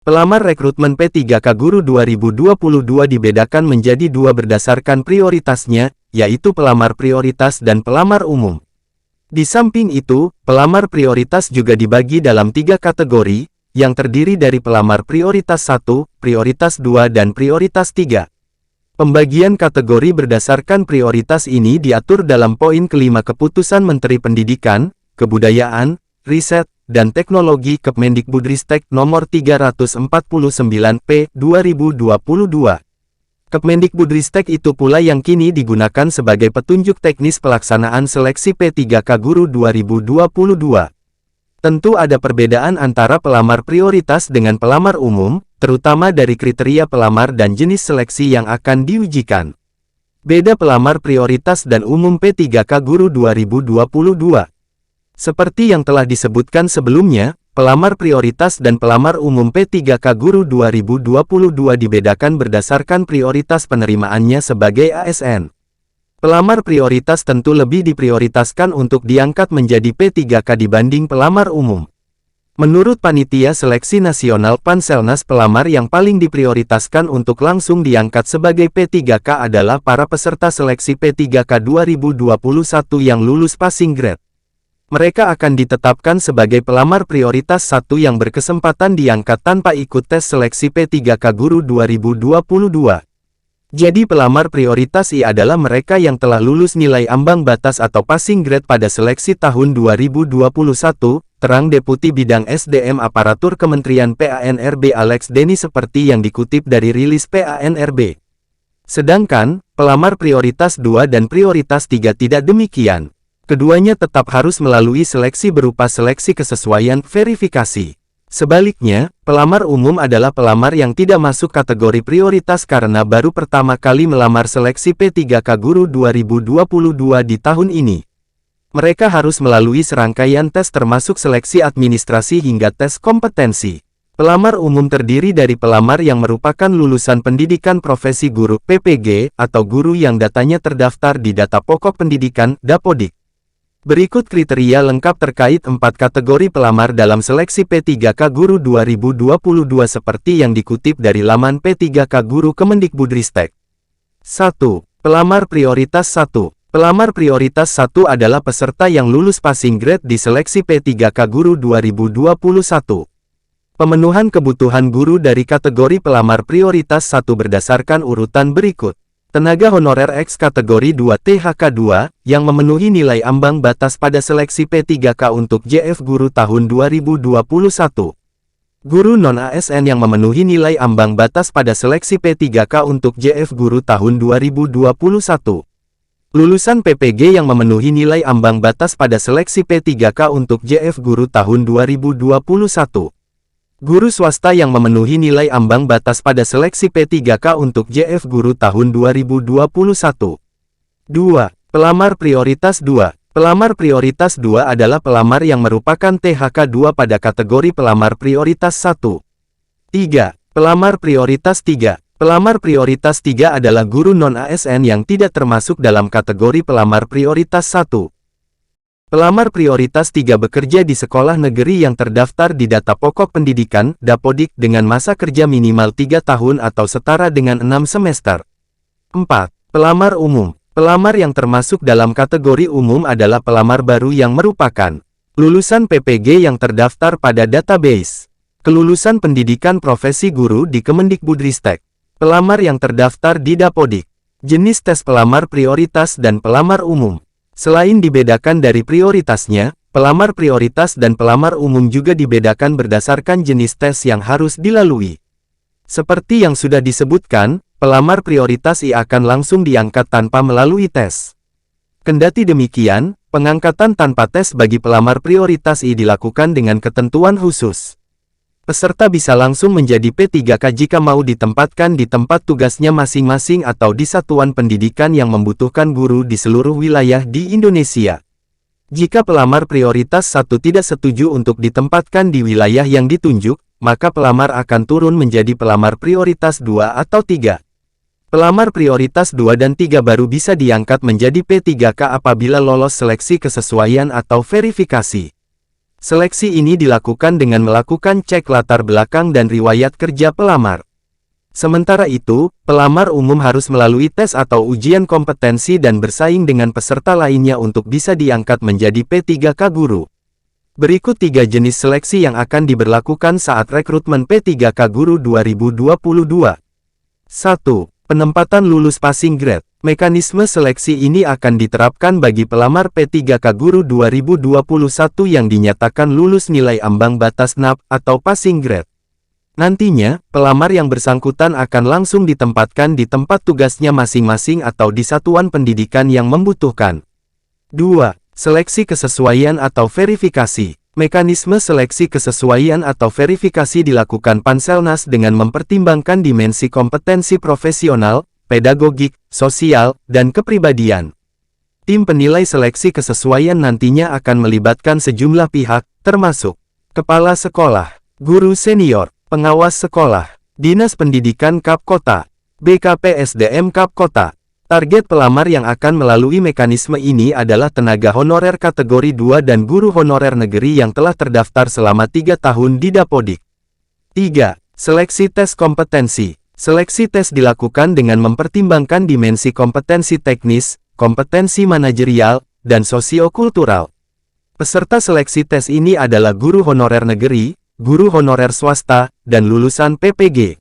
Pelamar rekrutmen P3K Guru 2022 dibedakan menjadi dua berdasarkan prioritasnya, yaitu pelamar prioritas dan pelamar umum. Di samping itu, pelamar prioritas juga dibagi dalam tiga kategori, yang terdiri dari pelamar prioritas 1, prioritas 2 dan prioritas 3. Pembagian kategori berdasarkan prioritas ini diatur dalam poin kelima Keputusan Menteri Pendidikan, Kebudayaan, Riset, dan Teknologi Kemendikbudristek Nomor 349/P 2022. Kemendikbudristek itu pula yang kini digunakan sebagai petunjuk teknis pelaksanaan seleksi P3K Guru 2022. Tentu ada perbedaan antara pelamar prioritas dengan pelamar umum, terutama dari kriteria pelamar dan jenis seleksi yang akan diujikan. Beda pelamar prioritas dan umum P3K Guru 2022. Seperti yang telah disebutkan sebelumnya, pelamar prioritas dan pelamar umum P3K Guru 2022 dibedakan berdasarkan prioritas penerimaannya sebagai ASN. Pelamar prioritas tentu lebih diprioritaskan untuk diangkat menjadi P3K dibanding pelamar umum. Menurut Panitia Seleksi Nasional Panselnas, pelamar yang paling diprioritaskan untuk langsung diangkat sebagai P3K adalah para peserta seleksi P3K 2021 yang lulus passing grade. Mereka akan ditetapkan sebagai pelamar prioritas 1 yang berkesempatan diangkat tanpa ikut tes seleksi P3K Guru 2022. Jadi pelamar prioritas I adalah mereka yang telah lulus nilai ambang batas atau passing grade pada seleksi tahun 2021, terang Deputi Bidang SDM Aparatur Kementerian PANRB Alex Denny seperti yang dikutip dari rilis PANRB. Sedangkan, pelamar prioritas 2 dan prioritas 3 tidak demikian. Keduanya tetap harus melalui seleksi berupa seleksi kesesuaian verifikasi. Sebaliknya, pelamar umum adalah pelamar yang tidak masuk kategori prioritas karena baru pertama kali melamar seleksi P3K Guru 2022 di tahun ini. Mereka harus melalui serangkaian tes termasuk seleksi administrasi hingga tes kompetensi. Pelamar umum terdiri dari pelamar yang merupakan lulusan pendidikan profesi guru (PPG) atau guru yang datanya terdaftar di Data Pokok Pendidikan (Dapodik). Berikut kriteria lengkap terkait 4 kategori pelamar dalam seleksi P3K Guru 2022 seperti yang dikutip dari laman P3K Guru Kemendikbudristek. 1. Pelamar prioritas 1. Pelamar prioritas 1 adalah peserta yang lulus passing grade di seleksi P3K Guru 2021. Pemenuhan kebutuhan guru dari kategori pelamar prioritas 1 berdasarkan urutan berikut. Tenaga honorer X kategori 2 THK2, yang memenuhi nilai ambang batas pada seleksi P3K untuk JF Guru tahun 2021. Guru non-ASN yang memenuhi nilai ambang batas pada seleksi P3K untuk JF Guru tahun 2021. Lulusan PPG yang memenuhi nilai ambang batas pada seleksi P3K untuk JF Guru tahun 2021. Guru swasta yang memenuhi nilai ambang batas pada seleksi P3K untuk JF Guru tahun 2021. 2. Pelamar prioritas 2. Pelamar prioritas 2 adalah pelamar yang merupakan THK2 pada kategori pelamar prioritas 1. 3. Pelamar prioritas 3. Pelamar prioritas 3 adalah guru non-ASN yang tidak termasuk dalam kategori pelamar prioritas 1. Pelamar prioritas 3 bekerja di sekolah negeri yang terdaftar di Data Pokok Pendidikan (Dapodik) dengan masa kerja minimal 3 tahun atau setara dengan 6 semester. 4. Pelamar umum. Pelamar yang termasuk dalam kategori umum adalah pelamar baru yang merupakan lulusan PPG yang terdaftar pada database, kelulusan pendidikan profesi guru di Kemendikbudristek, pelamar yang terdaftar di Dapodik, jenis tes pelamar prioritas dan pelamar umum. Selain dibedakan dari prioritasnya, pelamar prioritas dan pelamar umum juga dibedakan berdasarkan jenis tes yang harus dilalui. Seperti yang sudah disebutkan, pelamar prioritas I akan langsung diangkat tanpa melalui tes. Kendati demikian, pengangkatan tanpa tes bagi pelamar prioritas I dilakukan dengan ketentuan khusus. Peserta bisa langsung menjadi P3K jika mau ditempatkan di tempat tugasnya masing-masing atau di satuan pendidikan yang membutuhkan guru di seluruh wilayah di Indonesia. Jika pelamar prioritas 1 tidak setuju untuk ditempatkan di wilayah yang ditunjuk, maka pelamar akan turun menjadi pelamar prioritas 2 atau 3. Pelamar prioritas 2 dan 3 baru bisa diangkat menjadi P3K apabila lolos seleksi kesesuaian atau verifikasi. Seleksi ini dilakukan dengan melakukan cek latar belakang dan riwayat kerja pelamar. Sementara itu, pelamar umum harus melalui tes atau ujian kompetensi dan bersaing dengan peserta lainnya untuk bisa diangkat menjadi P3K Guru. Berikut 3 jenis seleksi yang akan diberlakukan saat rekrutmen P3K Guru 2022. 1. Penempatan lulus passing grade. Mekanisme seleksi ini akan diterapkan bagi pelamar P3K Guru 2021 yang dinyatakan lulus nilai ambang batas NAP atau passing grade. Nantinya, pelamar yang bersangkutan akan langsung ditempatkan di tempat tugasnya masing-masing atau di satuan pendidikan yang membutuhkan. 2. Seleksi kesesuaian atau verifikasi. Mekanisme seleksi kesesuaian atau verifikasi dilakukan Panselnas dengan mempertimbangkan dimensi kompetensi profesional, pedagogik, sosial, dan kepribadian. Tim penilai seleksi kesesuaian nantinya akan melibatkan sejumlah pihak, termasuk kepala sekolah, guru senior, pengawas sekolah, Dinas Pendidikan Kap Kota, BKPSDM Kap Kota. Target pelamar yang akan melalui mekanisme ini adalah tenaga honorer kategori 2 dan guru honorer negeri yang telah terdaftar selama 3 tahun di Dapodik. 3. Seleksi tes kompetensi. Seleksi tes dilakukan dengan mempertimbangkan dimensi kompetensi teknis, kompetensi manajerial, dan sosiokultural. Peserta seleksi tes ini adalah guru honorer negeri, guru honorer swasta, dan lulusan PPG.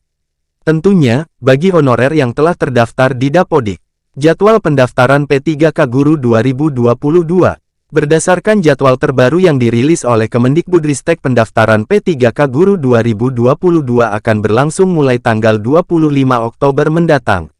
Tentunya, bagi honorer yang telah terdaftar di Dapodik. Jadwal pendaftaran P3K Guru 2022. Berdasarkan jadwal terbaru yang dirilis oleh Kemendikbudristek, pendaftaran P3K Guru 2022 akan berlangsung mulai tanggal 25 Oktober mendatang.